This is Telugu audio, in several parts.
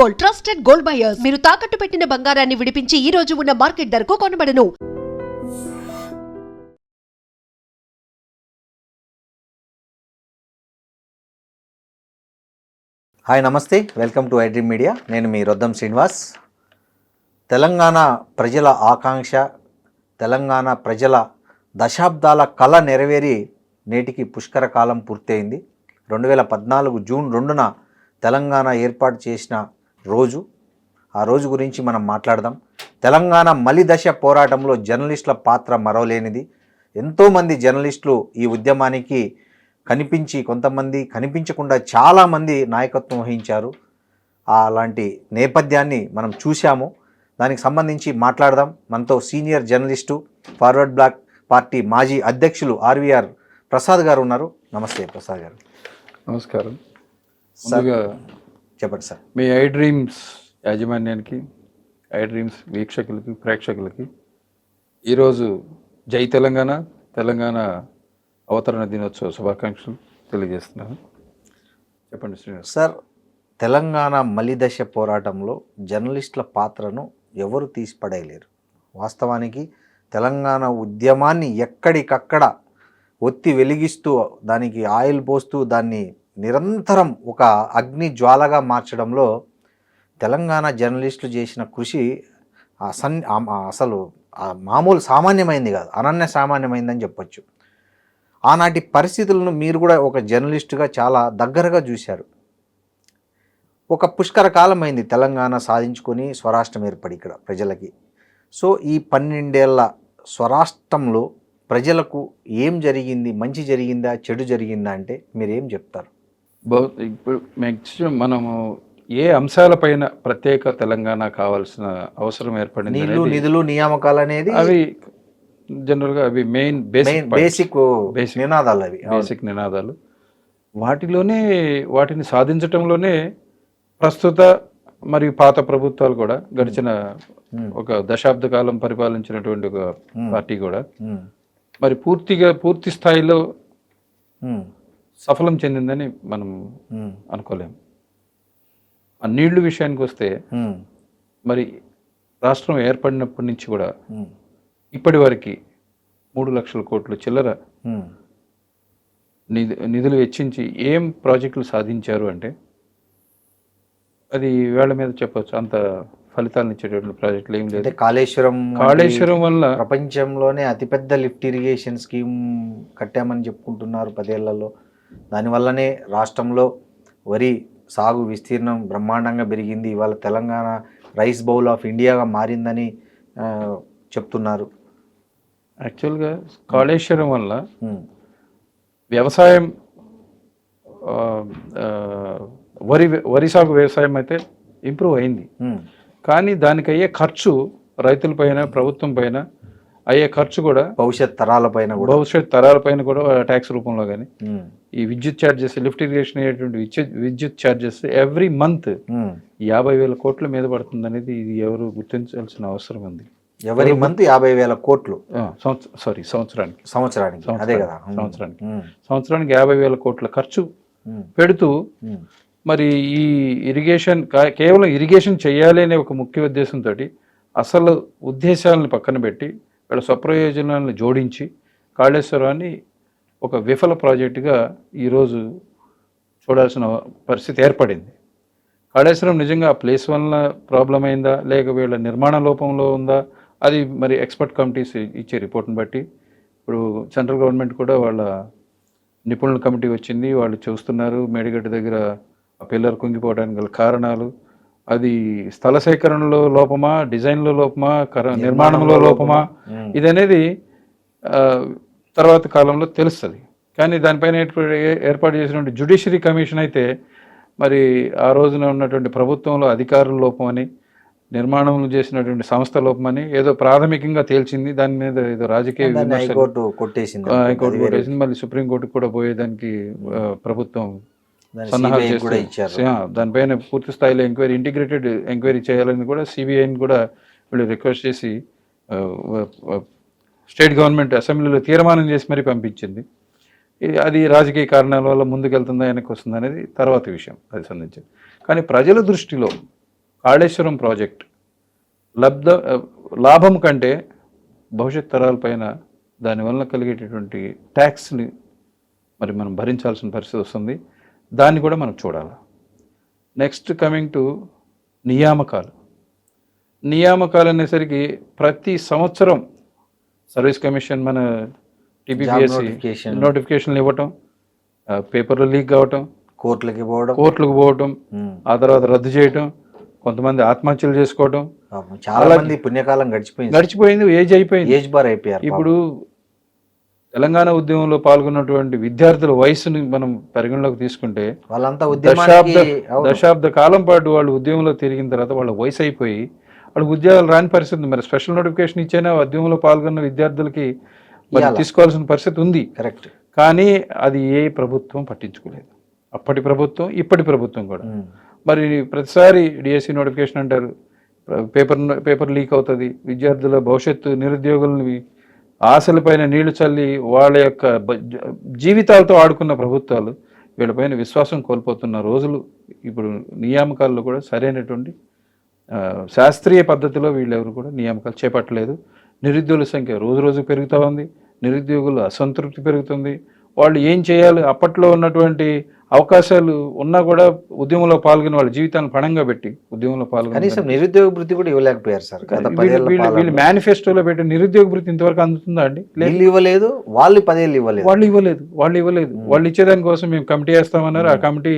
Gold, trusted gold buyers. మీరు తాకట్టు పెట్టిన బంగారాన్ని విడిపించి ఈ రోజు ఉన్న మార్కెట్ ధరకు కొనబడను. హాయ్ నమస్తే, వెల్కమ్ టు ఐడ్రీమ్ మీడియా. నేను మీ రొద్దం శ్రీనివాస్. తెలంగాణ ప్రజల ఆకాంక్ష, తెలంగాణ ప్రజల దశాబ్దాల కళ నెరవేరి నేటికి పుష్కర కాలం పూర్తయింది. 2014 జూన్ 2న తెలంగాణ ఏర్పాటు చేసిన రోజు. ఆ రోజు గురించి మనం మాట్లాడదాం. తెలంగాణ మలిదశ పోరాటంలో జర్నలిస్టుల పాత్ర మరవలేనిది. ఎంతోమంది జర్నలిస్టులు ఈ ఉద్యమానికి కనిపించి, కొంతమంది కనిపించకుండా చాలామంది నాయకత్వం వహించారు. అలాంటి నేపథ్యాన్ని మనం చూశాము. దానికి సంబంధించి మాట్లాడదాం. మనతో senior journalist, Forward Bloc party మాజీ అధ్యక్షులు ఆర్వీఆర్ ప్రసాద్ గారు ఉన్నారు. నమస్తే ప్రసాద్ గారు. నమస్కారం. ముందుగా చెప్పండి సార్. మీ ఐ డ్రీమ్స్ యాజమాన్యానికి, ఐ డ్రీమ్స్ వీక్షకులకి, ప్రేక్షకులకి ఈరోజు జై తెలంగాణ, తెలంగాణ అవతరణ దినోత్సవ శుభాకాంక్షలు తెలియజేస్తున్నాను. చెప్పండి శ్రీనివాస్ సార్. తెలంగాణ మలిదశ పోరాటంలో జర్నలిస్టుల పాత్రను ఎవరు తీసిపడేయలేరు. వాస్తవానికి తెలంగాణ ఉద్యమాన్ని ఎక్కడికక్కడ ఒత్తి వెలిగిస్తూ, దానికి ఆయిల్ పోస్తూ, దాన్ని నిరంతరం ఒక అగ్ని జ్వాలగా మార్చడంలో తెలంగాణ జర్నలిస్టులు చేసిన కృషి అసలు మామూలు సామాన్యమైంది కాదు, అనన్య సామాన్యమైందని చెప్పొచ్చు. ఆనాటి పరిస్థితులను మీరు కూడా ఒక జర్నలిస్టుగా చాలా దగ్గరగా చూశారు. ఒక పుష్కర కాలం అయింది తెలంగాణ సాధించుకొని స్వరాష్ట్రం ఏర్పడి ఇక్కడ ప్రజలకి. సో ఈ 12 ఏళ్ల స్వరాష్ట్రంలో ప్రజలకు ఏం జరిగింది? మంచి జరిగిందా, చెడు జరిగిందా అంటే మీరు ఏం చెప్తారు? ఇప్పుడు మ్యాక్సిమం మనము ఏ అంశాలపైన ప్రత్యేక తెలంగాణ కావాల్సిన అవసరం ఏర్పడింది? నీళ్లు, నిధులు, నియామకాలు అనేది అవి జనరల్గా అవి మెయిన్ బేసిక్ నినాదాలు. అవి బేసిక్ నినాదాలు. వాటిని సాధించటంలోనే ప్రస్తుత మరియు పాత ప్రభుత్వాలు కూడా, గడిచిన ఒక దశాబ్ద కాలం పరిపాలించినటువంటి ఒక పార్టీ కూడా మరి పూర్తి స్థాయిలో సఫలం చెందిందని మనం అనుకోలేము. ఆ నీళ్లు విషయానికి వస్తే, మరి రాష్ట్రం ఏర్పడినప్పటి నుంచి కూడా ఇప్పటి వరకు 3 లక్షల కోట్లు చిల్లర నిధులు వెచ్చించి ఏం ప్రాజెక్టులు సాధించారు అంటే అది వేళ్ల మీద చెప్పచ్చు. అంత ఫలితాలను ఇచ్చేటువంటి ప్రాజెక్టులు ఏం లేదు. కాళేశ్వరం వల్ల ప్రపంచంలోనే అతిపెద్ద లిఫ్ట్ ఇరిగేషన్ స్కీమ్ కట్టామని చెప్పుకుంటున్నారు 10 ఏళ్లలో. దానివల్లనే రాష్ట్రంలో వరి సాగు విస్తీర్ణం బ్రహ్మాండంగా పెరిగింది. ఇవాళ తెలంగాణ రైస్ బౌల్ ఆఫ్ ఇండియాగా మారిందని చెప్తున్నారు. యాక్చువల్గా కాళేశ్వరం వల్ల వ్యవసాయం, వరి సాగు వ్యవసాయం అయితే ఇంప్రూవ్ అయింది. కానీ దానికి అయ్యే ఖర్చు రైతుల పైన, ప్రభుత్వం పైన అయ్యే ఖర్చు కూడా భవిష్యత్ తరాల పైన కూడా ట్యాక్స్ రూపంలో కానీ, ఈ విద్యుత్ ఛార్జెస్, లిఫ్ట్ ఇరిగేషన్ అయ్యేటువంటి విద్యుత్ ఛార్జెస్ ఎవ్రీ మంత్ 50,000 కోట్ల మీద పడుతుంది అనేది ఇది ఎవరు గుర్తించాల్సిన అవసరం ఉంది. ఎవరీ మంత్ 50,000 కోట్లు. సంవత్సరానికి అదే కదా, సంవత్సరానికి 50,000 కోట్ల ఖర్చు పెడుతూ మరి ఈ ఇరిగేషన్, కేవలం ఇరిగేషన్ చేయాలి అనే ఒక ముఖ్య ఉద్దేశంతో అసలు ఉద్దేశాలను పక్కన పెట్టి వీళ్ళ స్వప్రయోజనాలను జోడించి కాళేశ్వరాన్ని ఒక విఫల ప్రాజెక్టుగా ఈరోజు చూడాల్సిన పరిస్థితి ఏర్పడింది. కాళేశ్వరం నిజంగా ఆ ప్లేస్ వల్ల ప్రాబ్లం అయిందా, లేక వీళ్ళ నిర్మాణ లోపంలో ఉందా, అది మరి ఎక్స్పర్ట్ కమిటీస్ ఇచ్చే రిపోర్ట్ని బట్టి ఇప్పుడు సెంట్రల్ గవర్నమెంట్ కూడా వాళ్ళ నిపుణుల కమిటీ వచ్చింది. వాళ్ళు చూస్తున్నారు మేడిగడ్డ దగ్గర ఆ పిల్లర్ కుంగిపోవడానికి గల కారణాలు, అది స్థల సేకరణలో లోపమా, డిజైన్లో లోపమా, నిర్మాణంలో లోపమా, ఇదనేది తర్వాత కాలంలో తెలుస్తుంది. కానీ దానిపైన ఏర్పాటు చేసినటువంటి జ్యుడిషియరీ కమిషన్ అయితే మరి ఆ రోజున ఉన్నటువంటి ప్రభుత్వంలో అధికారుల లోపమని, నిర్మాణం చేసినటువంటి సంస్థ లోపమని ఏదో ప్రాథమికంగా తేల్చింది. దాని మీద ఏదో రాజకీయ హైకోర్టు కొట్టేసింది. మళ్ళీ సుప్రీంకోర్టుకు కూడా పోయేదానికి ప్రభుత్వం సన్నాహాలు చేస్తారు. దానిపైన పూర్తి స్థాయిలో ఇంటిగ్రేటెడ్ ఎంక్వైరీ చేయాలని కూడా సిబిఐని కూడా వీళ్ళు రిక్వెస్ట్ చేసి స్టేట్ గవర్నమెంట్ అసెంబ్లీలో తీర్మానం చేసి మరీ పంపించింది. అది రాజకీయ కారణాల వల్ల ముందుకెళ్తుందా వెనక్కి వస్తుందా అనేది తర్వాత విషయం, అది సంబంధించింది. కానీ ప్రజల దృష్టిలో కాళేశ్వరం ప్రాజెక్ట్ లాభం కంటే భవిష్యత్ తరాలపైన దానివల్ల కలిగేటటువంటి ట్యాక్స్ని మరి మనం భరించాల్సిన పరిస్థితి వస్తుంది. దాన్ని కూడా మనం చూడాలి. నెక్స్ట్ కమింగ్ టు నియామకాలు అనేసరికి ప్రతి సంవత్సరం సర్వీస్ కమిషన్ మన టీపీపీఎస్సీ నోటిఫికేషన్లు ఇవ్వటం, పేపర్లు లీక్ కావటం, కోర్టులకు పోవటం, ఆ తర్వాత రద్దు చేయటం, కొంతమంది ఆత్మహత్యలు చేసుకోవటం, చాలా మంది పుణ్యకాలం గడిచిపోయింది, ఏజ్ బార్ అయిపోయారు. ఇప్పుడు తెలంగాణ ఉద్యమంలో పాల్గొన్నటువంటి విద్యార్థుల వయసుని మనం పరిగణలోకి తీసుకుంటే వాళ్ళంతా దశాబ్ద కాలం పాటు వాళ్ళు ఉద్యమంలో తిరిగిన తర్వాత వాళ్ళ వయసు అయిపోయి వాళ్ళకి ఉద్యోగాలు రాని పరిస్థితి. మరి స్పెషల్ నోటిఫికేషన్ ఇచ్చైనా ఉద్యమంలో పాల్గొన్న విద్యార్థులకి మరి తీసుకోవాల్సిన పరిస్థితి ఉంది. కరెక్ట్. కానీ అది ఏ ప్రభుత్వం పట్టించుకోలేదు. అప్పటి ప్రభుత్వం, ఇప్పటి ప్రభుత్వం కూడా. మరి ప్రతిసారి డిఎస్సి నోటిఫికేషన్ అంటారు, పేపర్ లీక్ అవుతుంది, విద్యార్థుల భవిష్యత్తు, నిరుద్యోగులని ఆశలపైన నీళ్లు చల్లి వాళ్ళ యొక్క జీవితాలతో ఆడుకున్న ప్రభుత్వాలు వీళ్ళపైన విశ్వాసం కోల్పోతున్న రోజులు. ఇప్పుడు నియామకాల్లో కూడా సరైనటువంటి శాస్త్రీయ పద్ధతిలో వీళ్ళెవరు కూడా నియామకాలు చేపట్టలేదు. నిరుద్యోగుల సంఖ్య రోజు రోజు పెరుగుతూ ఉంది, నిరుద్యోగుల అసంతృప్తి పెరుగుతుంది. వాళ్ళు ఏం చేయాలి, అప్పట్లో ఉన్నటువంటి అవకాశాలు ఉన్నా కూడా ఉద్యమంలో పాల్గొని వాళ్ళ జీవితాన్ని పణంగా పెట్టి ఉద్యమంలో పాల్గొని నిరుద్యోగ వృత్తి కూడా ఇవ్వలేకపోయారు సార్. వీళ్ళు మేనిఫెస్టోలో పెట్టిన నిరుద్యోగ వృత్తి ఇంతవరకు అందుతుందా అండి? ఇవ్వలేదు. వాళ్ళు 10 ఏళ్ళు ఇవ్వలేదు. వాళ్ళు ఇచ్చేదాని కోసం మేము కమిటీ వేస్తామన్నారు, ఆ కమిటీ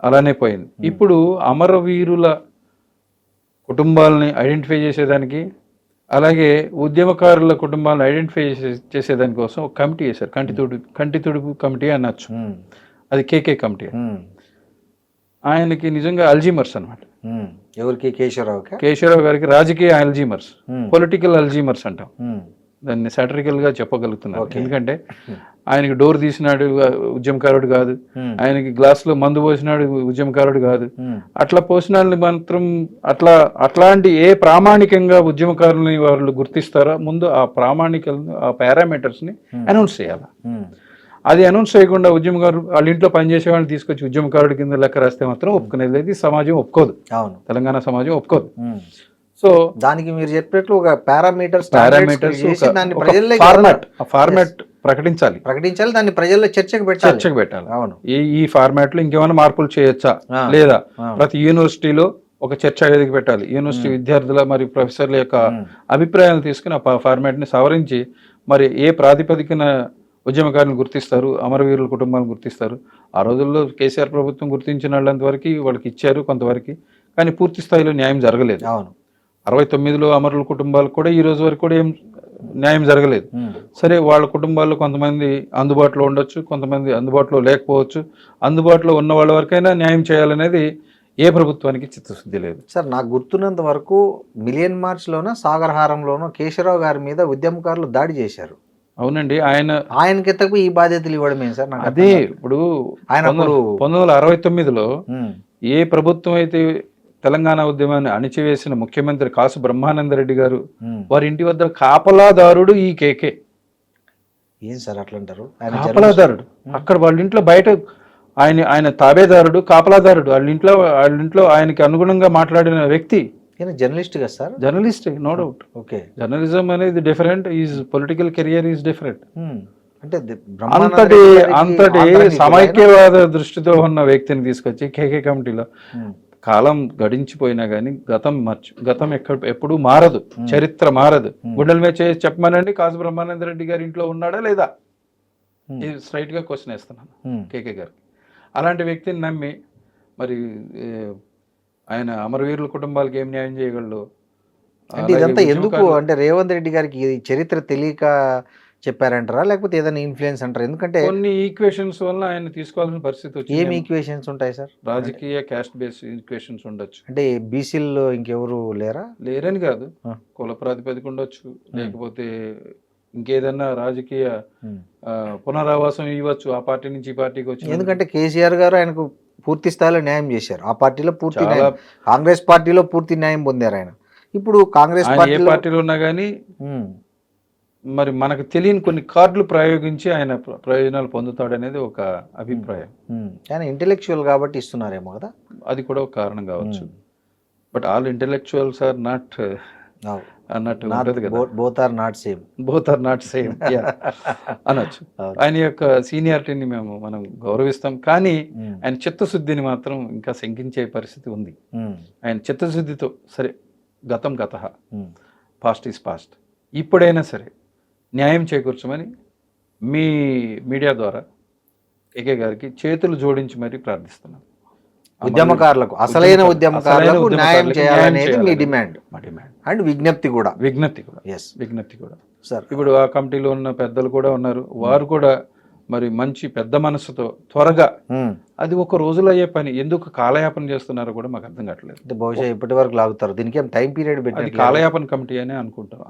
అలానే పోయింది. ఇప్పుడు అమరవీరుల కుటుంబాలని ఐడెంటిఫై చేసేదానికి, అలాగే ఉద్యమకారుల కుటుంబాలను ఐడెంటిఫై చేసేదానికోసం ఒక కమిటీ వేశారు. కంటి తుడుపు కమిటీ అనొచ్చు. అది కేకే కమిటీ. ఆయనకి నిజంగా అల్జీమర్స్ అనమాట. ఎవరికి? కేశవరావు గారికి రాజకీయ అల్జీమర్స్, పొలిటికల్ అల్జీమర్స్ అంటాం దాన్ని, సాటరికల్ గా చెప్పగలుగుతున్నారు. ఎందుకంటే ఆయనకి డోర్ తీసినాడు ఉద్యమకారుడు కాదు, ఆయనకి గ్లాస్ లో మందు పోసినాడు ఉద్యమకారుడు కాదు. అట్లా పోసినాళ్ళని మాత్రం అట్లాంటి ఏ ప్రామాణికంగా ఉద్యమకారులని వాళ్ళు గుర్తిస్తారో ముందు ఆ ప్రామాణికలను, ఆ పారామీటర్స్ ని అనౌన్స్ చేయాలి. అది అనౌన్స్ చేయకుండా ఉద్యమకారుడు వాళ్ళ ఇంట్లో పనిచేసే వాళ్ళని తీసుకొచ్చి ఉద్యమకారుడి కింద లెక్క రాస్తే మాత్రం ఒప్పుకునేది సమాజం ఒప్పుకోదు. తెలంగాణ సమాజం ఒప్పుకోదు. సో దానికి మీరు చెప్పినట్లు ఒక పారామీటర్స్ ఫార్మాట్ ప్రకటించాలి, దాన్ని ప్రజల్లో చర్చకు పెట్టాలి. అవును, ఈ ఫార్మాట్ లో ఇంకేమైనా మార్పులు చేయొచ్చా లేదా, ప్రతి యూనివర్సిటీలో ఒక చర్చా వేదిక పెట్టాలి. యూనివర్సిటీ విద్యార్థుల మరియు ప్రొఫెసర్ల యొక్క అభిప్రాయాలు తీసుకుని ఆ ఫార్మాట్ ని సవరించి మరి ఏ ప్రాతిపదికన ఉద్యమకారులను గుర్తిస్తారు, అమరవీరుల కుటుంబాలను గుర్తిస్తారు. ఆ రోజుల్లో కేసీఆర్ ప్రభుత్వం గుర్తించిన వాళ్ళంత వరకు వాళ్ళకి ఇచ్చారు కొంతవరకు, కానీ పూర్తి స్థాయిలో న్యాయం జరగలేదు. అవును, 69లో అమరుల కుటుంబాలకు కూడా ఈ రోజు వరకు కూడా ఏం న్యాయం జరగలేదు. సరే, వాళ్ళ కుటుంబాల్లో కొంతమంది అందుబాటులో ఉండొచ్చు, కొంతమంది అందుబాటులో లేకపోవచ్చు. అందుబాటులో ఉన్న వాళ్ళ వరకైనా న్యాయం చేయాలనేది ఏ ప్రభుత్వానికి చిత్తశుద్ధి లేదు. సార్, నాకు గుర్తున్నంత వరకు మిలియన్ మార్చ్లోనో సాగరహారంలోనో కేశవరావు గారి మీద ఉద్యమకారులు దాడి చేశారు. అవునండి, ఆయనకి ఎత్తకు ఈ బాధ్యతలు ఇవ్వడమే సార్. అదే ఇప్పుడు ఆయన 1969లో ఏ ప్రభుత్వం అయితే తెలంగాణ ఉద్యమాన్ని అణిచివేసిన ముఖ్యమంత్రి కాసు బ్రహ్మానందరెడ్డి గారు, వారి ఇంటి వద్ద కాపలాదారుడు ఈ కేకే. ఏం సార్ అట్లంటారు? కాపలాదారుడు అక్కడ వాళ్ళ ఇంట్లో, బయట ఆయన తాబేదారుడు, కాపలాదారుడు. వాళ్ళ ఇంట్లో ఆయనకి అనుగుణంగా మాట్లాడిన వ్యక్తి. జర్నలిస్ట్ కదా sir? Journalist, no doubt. Okay, journalism అనేది different, is political career is different. అంటే అంతటి సమైక్యవాద దృష్టితో ఉన్న వ్యక్తిని తీసుకొచ్చి కేకే కమిటీలో, కాలం గడించిపోయినా కానీ గతం ఎప్పుడు మారదు, చరిత్ర మారదు. గుండెల మీద చేసి చెప్పమనండి, కాసు బ్రహ్మానందరెడ్డి గారి ఇంట్లో ఉన్నాడా లేదా, స్ట్రైట్ గా క్వశ్చన్ వేస్తున్నాను కేకే గారికి. అలాంటి వ్యక్తిని నమ్మి మరి ఆయన అమరవీరుల కుటుంబాలకు ఏం న్యాయం చేయగలడు? ఇదంతా ఎందుకు అంటే రేవంత్ రెడ్డి గారికి చరిత్ర తెలియక చెప్పారంటారా, లేకపోతే ఏదైనా ఇన్ఫ్లుయెన్స్ అంటారా? ఎందుకంటే కొన్ని ఈక్వేషన్స్ వల్ల ఆయన తీసుకోవాల్సిన పరిస్థితి వచ్చింది. ఏం ఈక్వేషన్స్ ఉంటాయి సార్? రాజకీయ క్యాస్ట్ బేస్ ఈక్వేషన్స్ ఉండొచ్చు. అంటే బీసీల్లో ఇంకెవరు లేరని కాదు, కుల ప్రాతిపదిక ఉండొచ్చు, లేకపోతే ఇంకేదన్నా రాజకీయ పునరావాసం ఇవ్వచ్చు ఆ పార్టీ నుంచి ఈ పార్టీకి వచ్చి. ఎందుకంటే కేసీఆర్ గారు ఆయనకు పూర్తి స్థాయిలో న్యాయం చేశారు. ఆ పార్టీలో పూర్తి న్యాయం, కాంగ్రెస్ పార్టీలో పూర్తి న్యాయం పొందారు ఆయన. ఇప్పుడు కాంగ్రెస్ పార్టీలో ఉన్నా కానీ మరి మనకు తెలియని కొన్ని కార్డులు ప్రయోగించి ఆయన ప్రయోజనాలు పొందుతాడనేది ఒక అభిప్రాయం. ఆయన ఇంటెలెక్చువల్ కాబట్టి ఇస్తున్నారేమో కదా, అది కూడా ఒక కారణం కావచ్చు. But all intellectuals are not అన్నట్టు ఉంటుంది కదా, both are not same. Both are not same అనొచ్చు. ఆయన యొక్క సీనియారిటీని మనం గౌరవిస్తాం, కానీ ఆయన చిత్తశుద్ధిని మాత్రం ఇంకా శంకించే పరిస్థితి ఉంది. ఆయన చిత్తశుద్ధితో సరే గతం గతః, పాస్ట్ ఈజ్ పాస్ట్, ఇప్పుడైనా సరే న్యాయం చేకూర్చమని మీ మీడియా ద్వారా కేకే గారికి చేతులు జోడించి మరీ ప్రార్థిస్తున్నాం. ఉద్యమకారులకు, అసలైన ఉద్యమకారులకు న్యాయం చేయాలనేది మీ డిమాండ్. మా డిమాండ్ అండ్ విజ్ఞప్తి కూడా. ఎస్, విజ్ఞప్తి కూడా. సార్, ఇప్పుడు ఆ కమిటీలో ఉన్న పెద్దలు కూడా ఉన్నారు, వారు కూడా మరి మంచి పెద్ద మనసుతో త్వరగా, అది ఒక రోజులో అయ్యే పని, ఎందుకు కాలయాపన చేస్తున్నారో కూడా మాకు అర్థం కావట్లేదు. బహుశా ఇప్పటి వరకు లాగుతారు, దీనికి ఏం టైం పీరియడ్ అది పెట్టి కాలయాపన కమిటీ అని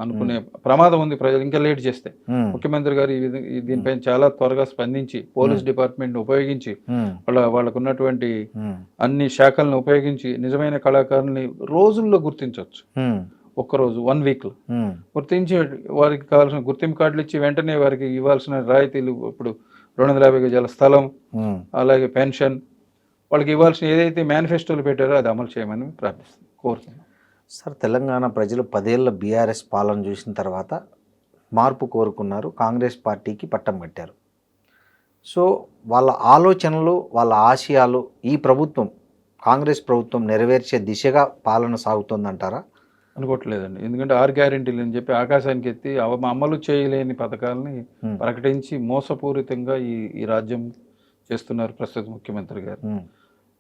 అనుకునే ప్రమాదం ఉంది. ప్రజలు ఇంకా లేట్ చేస్తే ముఖ్యమంత్రి గారు ఈ విధంగా దీనిపైన చాలా త్వరగా స్పందించి పోలీస్ డిపార్ట్మెంట్ ఉపయోగించి వాళ్ళకు ఉన్నటువంటి అన్ని శాఖలను ఉపయోగించి నిజమైన కళాకారుల్ని రోజుల్లో గుర్తించవచ్చు. ఒక్కరోజు 1 వీక్లో గుర్తించి వారికి కావాల్సిన గుర్తింపు కార్డులు ఇచ్చి వెంటనే వారికి ఇవ్వాల్సిన రాయితీలు, ఇప్పుడు 250 గజాల స్థలం, అలాగే పెన్షన్, వాళ్ళకి ఇవ్వాల్సిన ఏదైతే మేనిఫెస్టోలు పెట్టారో అది అమలు చేయమని కోరుతున్నాం. సార్, తెలంగాణ ప్రజలు 10 ఏళ్ల బీఆర్ఎస్ పాలన చూసిన తర్వాత మార్పు కోరుకున్నారు, కాంగ్రెస్ పార్టీకి పట్టం కట్టారు. సో వాళ్ళ ఆలోచనలు, వాళ్ళ ఆశయాలు ఈ ప్రభుత్వం, కాంగ్రెస్ ప్రభుత్వం నెరవేర్చే దిశగా పాలన సాగుతుందంటారా? అనుకోవట్లేదండి. ఎందుకంటే 6 గ్యారెంటీలు అని చెప్పి ఆకాశానికి ఎత్తి అమలు చేయలేని పథకాలని ప్రకటించి మోసపూరితంగా ఈ రాజ్యం చేస్తున్నారు ప్రస్తుత ముఖ్యమంత్రి గారు.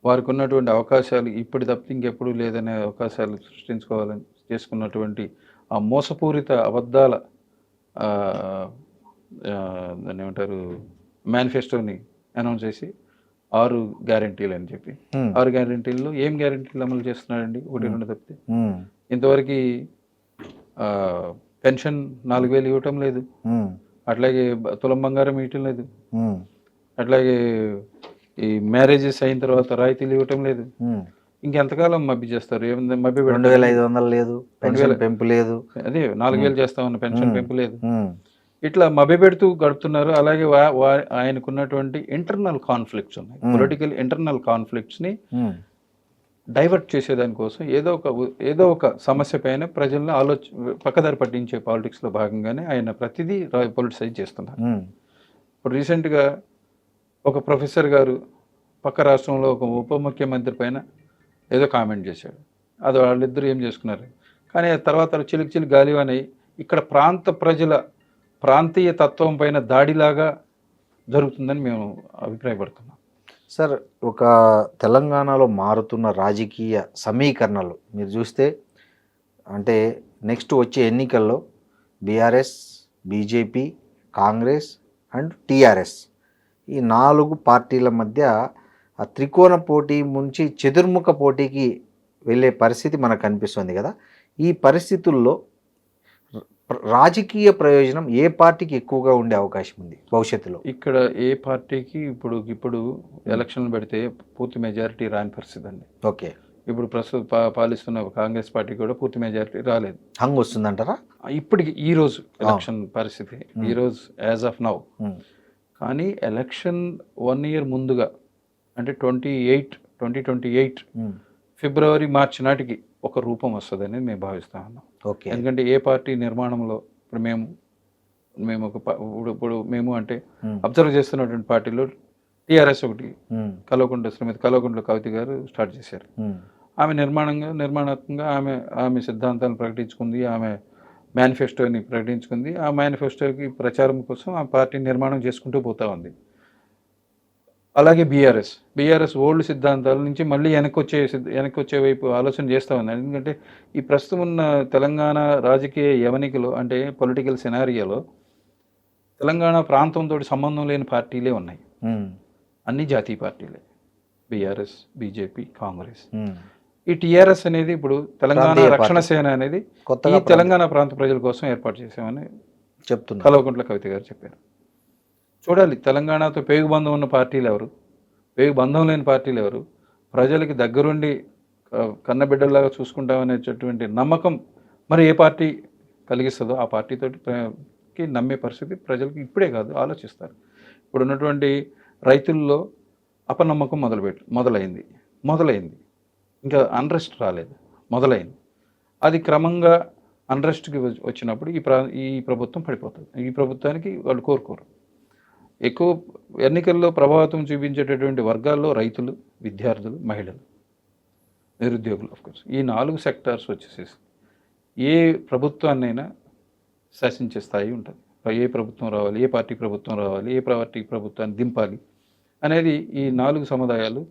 వారికి ఉన్నటువంటి అవకాశాలు ఇప్పుడు తప్పితే ఇంకెప్పుడు లేదనే అవకాశాలు సృష్టించుకోవాలని చేసుకున్నటువంటి ఆ మోసపూరిత అబద్ధాల దాన్ని ఏమంటారు మేనిఫెస్టోని అనౌన్స్ చేసి 6 గ్యారెంటీలు అని చెప్పి 6 గ్యారెంటీల్లో ఏం గ్యారెంటీలు అమలు చేస్తున్నారండి? 1-2 తప్పితే. ఇంతవరకు పెన్షన్ 4,000 ఇవ్వటం లేదు, అట్లాగే తులం బంగారం ఇవ్వటం లేదు, అట్లాగే ఈ మ్యారేజెస్ అయిన తర్వాత రాయితీలు ఇవ్వటం లేదు. ఇంకెంతకాలం మబ్బి చేస్తారు? ఏముంది మబ్బి? 2,500 లేదు, పెన్షన్ పెంపు లేదు, అదే 4,000 చేస్తామన్న పెన్షన్ పెంపు లేదు. ఇట్లా మభ్య పెడుతూ గడుపుతున్నారు. అలాగే ఆయనకున్నటువంటి ఇంటర్నల్ కాన్ఫ్లిక్ట్స్ ఉన్నాయి, పొలిటికల్ ఇంటర్నల్ కాన్ఫ్లిక్ట్స్ని డైవర్ట్ చేసేదానికోసం ఏదో ఒక సమస్య పైన ప్రజలను పక్కదారి పట్టించే పాలిటిక్స్లో భాగంగానే ఆయన ప్రతిదీ పొలిటిసైజ్ చేస్తున్నారు. ఇప్పుడు రీసెంట్గా ఒక ప్రొఫెసర్ గారు పక్క రాష్ట్రంలో ఒక ఉప ముఖ్యమంత్రి పైన ఏదో కామెంట్ చేశాడు, అది వాళ్ళిద్దరూ ఏం చేసుకున్నారు. కానీ తర్వాత చిలికి గాలివానై ఇక్కడ ప్రజల ప్రాంతీయ తత్వం పైన దాడిలాగా జరుగుతుందని మేము అభిప్రాయపడుతున్నాం. సార్, ఒక తెలంగాణలో మారుతున్న రాజకీయ సమీకరణలు మీరు చూస్తే, అంటే నెక్స్ట్ వచ్చే ఎన్నికల్లో BRS, BJP, Congress and TRS, ఈ 4 పార్టీల మధ్య ఆ త్రికోణ పోటీ నుంచి చతుర్ముఖ పోటీకి వెళ్ళే పరిస్థితి మనకు కనిపిస్తుంది కదా. ఈ పరిస్థితుల్లో రాజకీయ ప్రయోజనం ఏ పార్టీకి ఎక్కువగా ఉండే అవకాశం ఉంది భవిష్యత్తులో? ఇక్కడ ఏ పార్టీకి ఇప్పుడు ఎలక్షన్లు పెడితే పూర్తి మెజారిటీ రాని పరిస్థితి అండి. ఓకే, ఇప్పుడు ప్రస్తుత పాలిస్తున్న కాంగ్రెస్ పార్టీ కూడా పూర్తి మెజారిటీ రాలేదు. హంగ్ వస్తుందంటారా ఇప్పటికి? ఈ రోజు ఎలక్షన్ పరిస్థితి, ఈ రోజు యాజ్ ఆఫ్ నౌ. కానీ ఎలక్షన్ 1 year ముందుగా, అంటే 2028 ఫిబ్రవరి మార్చి నాటికి ఒక రూపం వస్తుందని మేము భావిస్తా ఉన్నాం. ఎందుకంటే ఏ పార్టీ నిర్మాణంలో ఇప్పుడు మేము అంటే అబ్జర్వ్ చేస్తున్నటువంటి పార్టీలో టీఆర్ఎస్ ఒకటి, శ్రీమతి కల్వకుంట్ల కవిత గారు స్టార్ట్ చేశారు. ఆమె నిర్మాణాత్మకంగా ఆమె సిద్ధాంతాలను ప్రకటించుకుంది, ఆమె మేనిఫెస్టోని ప్రకటించుకుంది. ఆ మేనిఫెస్టోకి ప్రచారం కోసం ఆ పార్టీ నిర్మాణం చేసుకుంటూ పోతా ఉంది. అలాగే బీఆర్ఎస్ ఓల్డ్ సిద్ధాంతాల నుంచి మళ్ళీ వెనక్కి వచ్చే వైపు ఆలోచన చేస్తూ ఉంది. ఎందుకంటే ఈ ప్రస్తుతం ఉన్న తెలంగాణ రాజకీయ యవనికలో, అంటే పొలిటికల్ సినారియోలో తెలంగాణ ప్రాంతంతో సంబంధం లేని పార్టీలే ఉన్నాయి, అన్ని జాతీయ పార్టీలే, బీఆర్ఎస్, బీజేపీ, కాంగ్రెస్. ఈ టీఆర్ఎస్ అనేది ఇప్పుడు తెలంగాణ రక్షణ సేన అనేది ఈ తెలంగాణ ప్రాంత ప్రజల కోసం ఏర్పాటు చేసామని చెప్తున్నారు కల్వకుంట్ల కవిత గారు చెప్పారు. చూడాలి, తెలంగాణతో పేగుబంధం ఉన్న పార్టీలు ఎవరు, పేగుబంధం లేని పార్టీలు ఎవరు, ప్రజలకి దగ్గరుండి కన్నబిడ్డలాగా చూసుకుంటామనేటటువంటి నమ్మకం మరి ఏ పార్టీ కలిగిస్తుందో ఆ పార్టీతోటి నమ్మే పరిస్థితి ప్రజలకు ఇప్పుడే కాదు ఆలోచిస్తారు. ఇప్పుడు ఉన్నటువంటి రైతుల్లో అపనమ్మకం మొదలైంది. ఇంకా అన్రెస్ట్ రాలేదు. మొదలైంది. అది క్రమంగా అన్రెస్ట్కి వచ్చినప్పుడు ఈ ప్రభుత్వం పడిపోతుంది. ఈ ప్రభుత్వానికి వాళ్ళు కోరుకోరు. ఎక్కువ ఎన్నికల్లో ప్రభావితం చూపించేటటువంటి వర్గాల్లో రైతులు, విద్యార్థులు, మహిళలు, నిరుద్యోగులు ఆఫ్కోర్స్. ఈ 4 సెక్టార్స్ వచ్చేసేసి ఏ ప్రభుత్వాన్నైనా శాసించే స్థాయి ఉంటుంది. ఏ ప్రభుత్వం రావాలి, ఏ పార్టీ ప్రభుత్వం రావాలి, ఏ పార్టీ ప్రభుత్వాన్ని దింపాలి అనేది ఈ 4 సముదాయాలు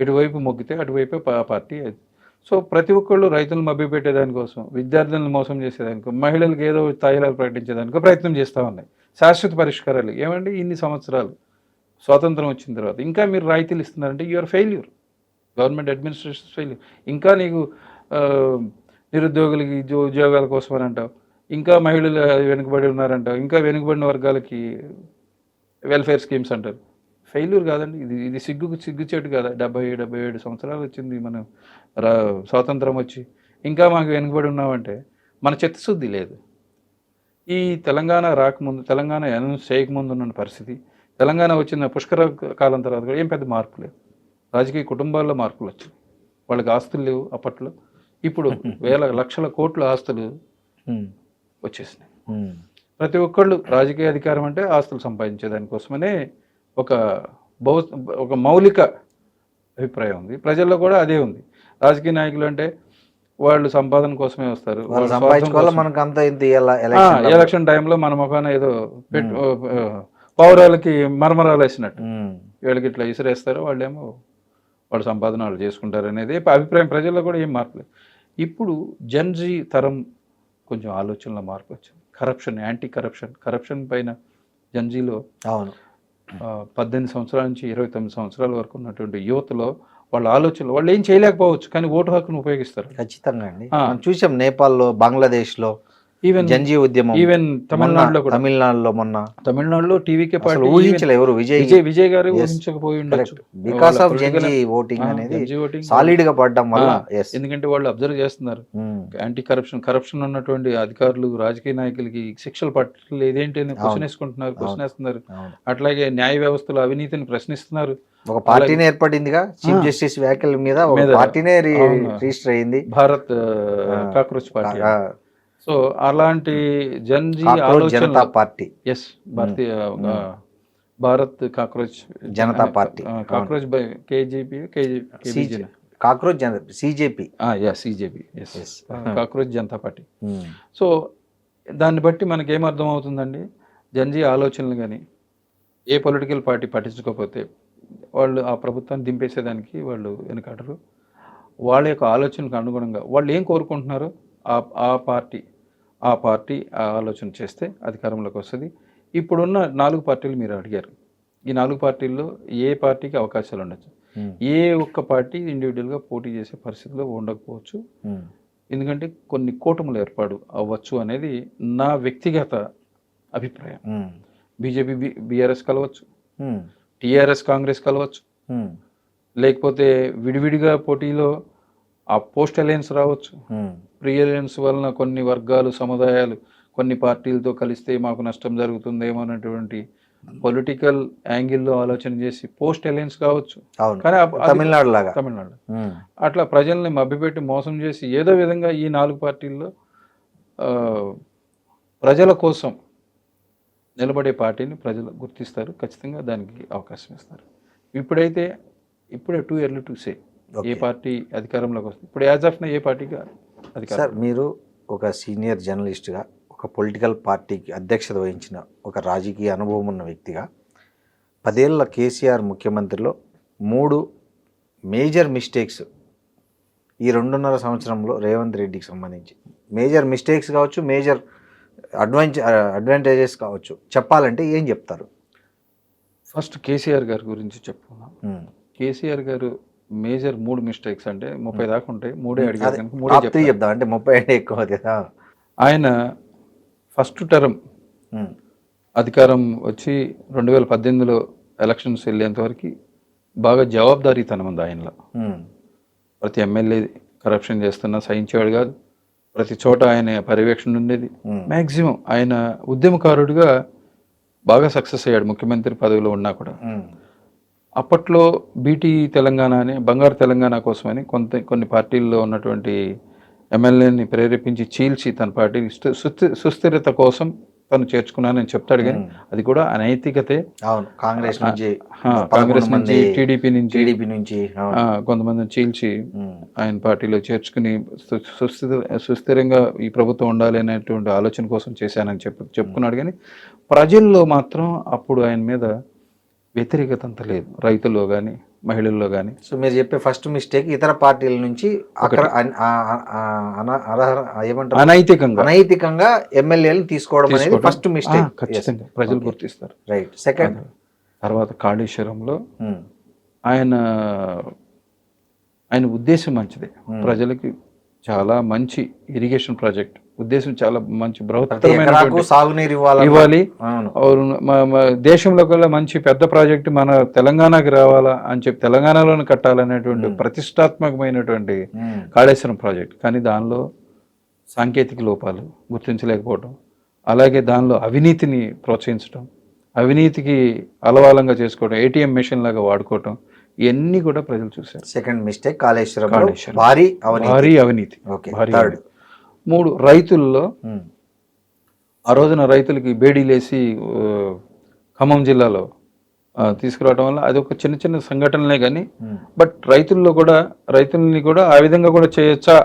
ఇటువైపు మొగ్గితే అటువైపే పార్టీ. సో ప్రతి ఒక్కళ్ళు రైతులను మభ్యపెట్టేదానికోసం, విద్యార్థులను మోసం చేసేదానికో, మహిళలకు ఏదో తాయిలాలు ప్రకటించేదానికో ప్రయత్నం చేస్తూ ఉన్నాయి. శాశ్వత పరిష్కారాలు ఏమండి? ఇన్ని సంవత్సరాలు స్వాతంత్రం వచ్చిన తర్వాత ఇంకా మీరు రాయితీలు ఇస్తున్నారంటే you're failure. Government administration failure. ఇంకా నీకు నిరుద్యోగులకి ఉద్యోగాల కోసం అని అంటావు, ఇంకా మహిళలు వెనుకబడి ఉన్నారంటావు, ఇంకా వెనుకబడిన వర్గాలకి వెల్ఫేర్ స్కీమ్స్ అంటారు. ఫెయిల్యూర్ కాదండి ఇది సిగ్గుచేటు కదా. 77 సంవత్సరాలు వచ్చింది మనం స్వాతంత్రం వచ్చి ఇంకా మాకు వెనుకబడి ఉన్నామంటే మన చిత్తశుద్ధి లేదు. ఈ తెలంగాణ రాకముందు, తెలంగాణ అనౌన్స్ చేయకముందు ఉన్న పరిస్థితి, తెలంగాణ వచ్చిన పుష్కర కాలం తర్వాత కూడా ఏం పెద్ద మార్పు లేదు. రాజకీయ కుటుంబాల్లో మార్పులు వచ్చాయి. వాళ్ళకి ఆస్తులు లేవు అప్పట్లో. ఇప్పుడు వేల లక్షల కోట్ల ఆస్తులు వచ్చేసినాయి. ప్రతి ఒక్కళ్ళు రాజకీయ అధికారం అంటే ఆస్తులు సంపాదించేదానికోసమనే ఒక మౌలిక అభిప్రాయం ఉంది. ప్రజల్లో కూడా అదే ఉంది. రాజకీయ నాయకులు అంటే వాళ్ళు సంపాదన కోసమే వస్తారు. ఎలక్షన్ టైంలో మన ముఖాన ఏదో పౌరాలకి మరమరాలు వేసినట్టు వీళ్ళకి ఇట్లా ఇసిరేస్తారు, వాళ్ళేమో వాళ్ళ సంపాదన వాళ్ళు చేసుకుంటారు అనేది అభిప్రాయం. ప్రజల్లో కూడా ఏం మార్పు లేదు. ఇప్పుడు జెన్జీ తరం కొంచెం ఆలోచనలో మార్పు వచ్చింది. కరప్షన్, యాంటీ కరప్షన్ పైన జెన్జీలో 18 సంవత్సరాల నుంచి 29 సంవత్సరాల వరకు ఉన్నటువంటి యువతలో వాళ్ళ ఆలోచనలు, వాళ్ళు ఏం చేయలేకపోవచ్చు కానీ ఓటు హక్కును ఉపయోగిస్తారు. ఖచ్చితంగా అండి. చూసాం నేపాల్లో, బంగ్లాదేశ్లో ఈవెన్ జంజీ ఉద్యమం, ఈవెన్ తమిళనాడులో టీవీకే పార్టీ ఊహించలేరు. విజయ్ గారు ఊహించకపోయి ఉండొచ్చు. బికాస్ ఆఫ్ జంజీ ఓటింగ్ అనేది సాలిడ్ గా పడడం వల్ల. ఎందుకంటే వాళ్ళు అబ్జర్వ్ చేస్తున్నారు యాంటీ కరప్షన్ ఉన్నటువంటి అధికారులు, రాజకీయ నాయకులకి శిక్షలు పట్టలేదు ఇదేంటి అని క్వశ్చన్ వేస్తున్నారు. అట్లాగే న్యాయ వ్యవస్థలో అవినీతిని ప్రశ్నిస్తున్నారు. ఒక పార్టీనే ఏర్పడిందిగా, చీఫ్ జస్టిస్ వ్యాఖ్యల మీద ఒక పార్టీనే రిజిస్టర్ అయింది, భారత్ కాక్రోచ్ పార్టీ. సో అలాంటి Gen Z Janata party, Bharatiya Bharat cockroach Janata party, cockroach cockroach CJP, cockroach Janata party. So దాన్ని బట్టి మనకి ఏమర్థం అవుతుందండి, జన్జీ ఆలోచనలు కానీ ఏ పొలిటికల్ పార్టీ పట్టించుకోకపోతే వాళ్ళు ఆ ప్రభుత్వాన్ని దింపేసేదానికి వాళ్ళు వెనుకాడరు. వాళ్ళ యొక్క ఆలోచనకు అనుగుణంగా వాళ్ళు ఏం కోరుకుంటున్నారో ఆ పార్టీ ఆలోచన చేస్తే అధికారంలోకి వస్తుంది. ఇప్పుడున్న 4 పార్టీలు మీరు అడిగారు. ఈ 4 పార్టీల్లో ఏ పార్టీకి అవకాశాలు ఉండొచ్చు, ఏ ఒక్క పార్టీ ఇండివిజువల్గా పోటీ చేసే పరిస్థితిలో ఉండకపోవచ్చు. ఎందుకంటే కొన్ని కూటములు ఏర్పాటు అవ్వచ్చు అనేది నా వ్యక్తిగత అభిప్రాయం. బీజేపీ బీఆర్ఎస్ కలవచ్చు, టీఆర్ఎస్ కాంగ్రెస్ కలవచ్చు, లేకపోతే విడివిడిగా పోటీలో ఆ పోస్ట్ అలయన్స్ రావచ్చు. ప్రీ అలయన్స్ వలన కొన్ని వర్గాలు, సముదాయాలు కొన్ని పార్టీలతో కలిస్తే మాకు నష్టం జరుగుతుందేమో అన్నటువంటి పొలిటికల్ యాంగిల్లో ఆలోచన చేసి పోస్ట్ అలయన్స్ కావచ్చు. కానీ తమిళనాడు అట్లా ప్రజల్ని మభ్యపెట్టి మోసం చేసి ఏదో విధంగా ఈ 4 పార్టీల్లో ప్రజల కోసం నిలబడే పార్టీని ప్రజలు గుర్తిస్తారు, ఖచ్చితంగా దానికి అవకాశం ఇస్తారు. ఇప్పుడే too early to say A party అధికారంలోకి వస్తుంది. ఇప్పుడు యాజ్ ఆఫ్ ఏ పార్టీగా అధికారం. సార్, మీరు ఒక సీనియర్ జర్నలిస్ట్గా, ఒక పొలిటికల్ పార్టీకి అధ్యక్షత వహించిన ఒక రాజకీయ అనుభవం ఉన్న వ్యక్తిగా, 10 ఏళ్ల కేసీఆర్ ముఖ్యమంత్రిలో 3 మేజర్ మిస్టేక్స్ ఈ 2.5 సంవత్సరంలో రేవంత్ రెడ్డికి సంబంధించి మేజర్ మిస్టేక్స్ కావచ్చు, మేజర్ అడ్వాంటేజెస్ కావచ్చు, చెప్పాలంటే ఏం చెప్తారు? ఫస్ట్ కేసీఆర్ గారి గురించి చెప్పుకున్నాం. కేసీఆర్ గారు మేజర్ 3 మిస్టేక్స్ అంటే 30 దాకా ఉంటాయి, 3 అడిగారు కనుక 3 చెప్తాం. అంటే 30 అంటే ఎక్కువ కదా. ఆయన ఫస్ట్ టర్మ్ అధికారం వచ్చి 2018లో ఎలక్షన్స్ వెళ్ళేంత వరకు బాగా జవాబుదారీతనం ఉంది ఆయనలో. ప్రతి ఎమ్మెల్యే కరప్షన్ చేస్తున్నా సహించేవాడు కాదు. ప్రతి చోట ఆయన పర్యవేక్షణ ఉండేది. మ్యాక్సిమం ఆయన ఉద్యమకారుడిగా బాగా సక్సెస్ అయ్యాడు ముఖ్యమంత్రి పదవిలో ఉన్నా కూడా. అప్పట్లో బీటీ తెలంగాణ అని, బంగారు తెలంగాణ కోసమని కొన్ని పార్టీల్లో ఉన్నటువంటి ఎమ్మెల్యేని ప్రేరేపించి చీల్చి తన పార్టీ సుస్థిరత కోసం తను చేర్చుకున్నానని చెప్తాడు, కానీ అది కూడా అనైతికతే. అవును, కాంగ్రెస్ నుంచి కాంగ్రెస్ నుంచి టీడీపీ నుంచి కొంతమందిని చీల్చి ఆయన పార్టీలో చేర్చుకుని సుస్థిరంగా ఈ ప్రభుత్వం ఉండాలి అనేటువంటి ఆలోచన కోసం చేశానని చెప్పుకున్నాడు. కానీ ప్రజల్లో మాత్రం అప్పుడు ఆయన మీద వ్యతిరేకత అంత లేదు, రైతుల్లో కానీ మహిళల్లో కానీ. సో మీరు చెప్పే ఫస్ట్ మిస్టేక్ ఇతర పార్టీల నుంచి అనైతికంగా ఎమ్మెల్యేలు తీసుకోవడం అనేది ఫస్ట్ మిస్టేక్. ఖచ్చితంగా ప్రజలు గుర్తిస్తారు. రైట్. సెకండ్, తర్వాత కాళేశ్వరంలో ఆయన ఉద్దేశం మంచిదే, ప్రజలకి చాలా మంచి ఇరిగేషన్ ప్రాజెక్ట్ ఉద్దేశం చాలా మంచి బృహత్తరమైన సాగునీరు ఇవ్వాలి, దేశంలో కల్లా మంచి పెద్ద ప్రాజెక్టు మన తెలంగాణకి రావాలా అని చెప్పి తెలంగాణలోనే కట్టాలనేటువంటి ప్రతిష్టాత్మకమైనటువంటి కాళేశ్వరం ప్రాజెక్ట్. కానీ దానిలో సాంకేతిక లోపాలు గుర్తించలేకపోవడం, అలాగే దానిలో అవినీతిని ప్రోత్సహించడం, అవినీతికి అలవాలంగా చేసుకోవడం, ఏటీఎం మెషిన్ లాగా వాడుకోవటం, ఇవన్నీ కూడా ప్రజలు చూశారు. సెకండ్ మిస్టేక్ కాళేశ్వరం భారీ అవినీతి. 3, రైతుల్లో ఆ రోజున రైతులకి బేడీలేసి ఖమ్మం జిల్లాలో తీసుకురావడం వల్ల అది ఒక చిన్న చిన్న సంఘటనలే, కానీ బట్ రైతుల్ని కూడా ఆ విధంగా కూడా చేయొచ్చా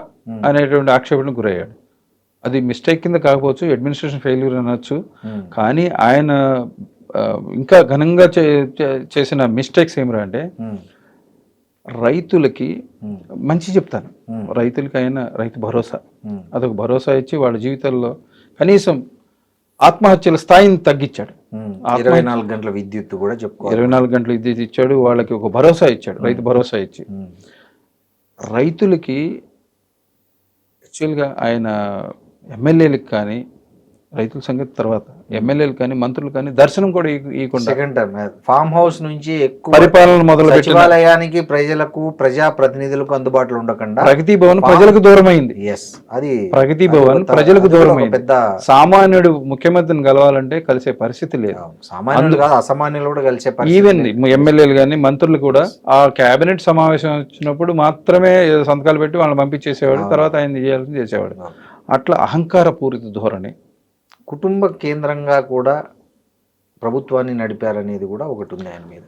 అనేటువంటి ఆక్షేపణకు గురయ్యాడు. అది మిస్టేక్ కింద కాకపోవచ్చు, అడ్మినిస్ట్రేషన్ ఫెయిల్యూర్ అనొచ్చు, కానీ ఆయన ఇంకా ఘనంగా చేసిన మిస్టేక్స్ ఏమిరా అంటే రైతులకి మంచి చెప్తాను, రైతులకి ఆయన రైతు భరోసా, అదొక భరోసా ఇచ్చి వాళ్ళ జీవితాల్లో కనీసం ఆత్మహత్యల స్థాయిని తగ్గించాడు. 24 గంటల విద్యుత్ కూడా చెప్పుకోవాలి, 24 గంటల విద్యుత్ ఇచ్చాడు, వాళ్ళకి ఒక భరోసా ఇచ్చాడు, రైతు భరోసా ఇచ్చి. రైతులకి యాక్చువల్గా ఆయన ఎమ్మెల్యేలకు కానీ, రైతుల సంగతి తర్వాత ఎమ్మెల్యేలు కానీ మంత్రులు కానీ దర్శనం కూడా ఇవ్వకుండా సెకండ్ టర్మ్ ఫామ్ హౌస్ నుంచి ఎక్కువ పరిపాలన మొదలు సచివాలయానికి ప్రజలకు ప్రజా ప్రతినిధులకు అందుబాటులో ఉండకుండా ప్రగతి భవన్ ప్రజలకు దూరమైంది. అది ప్రగతి భవన్ ప్రజలకు దూరమైంది. పెద్ద సామాన్యుడు ముఖ్యమంత్రిని కలవాలంటే కలిసే పరిస్థితి లేదు, సామాన్యులు కాదు అసామాన్యులు కూడా కలిసే పరిస్థితి. ఈవెన్ ఎమ్మెల్యేలు కానీ మంత్రులు కూడా ఆ కేబినెట్ సమావేశం వచ్చినప్పుడు మాత్రమే సంతకాలు పెట్టి వాళ్ళని పంపించేసేవాడు, తర్వాత ఆయన చేయాల్సింది చేసేవాడు. అట్లా అహంకార పూరిత ధోరణి. కుటుంబ కేంద్రంగా కూడా ప్రభుత్వాన్ని నడిపారనేది కూడా ఒకటి ఉంది ఆయన మీద.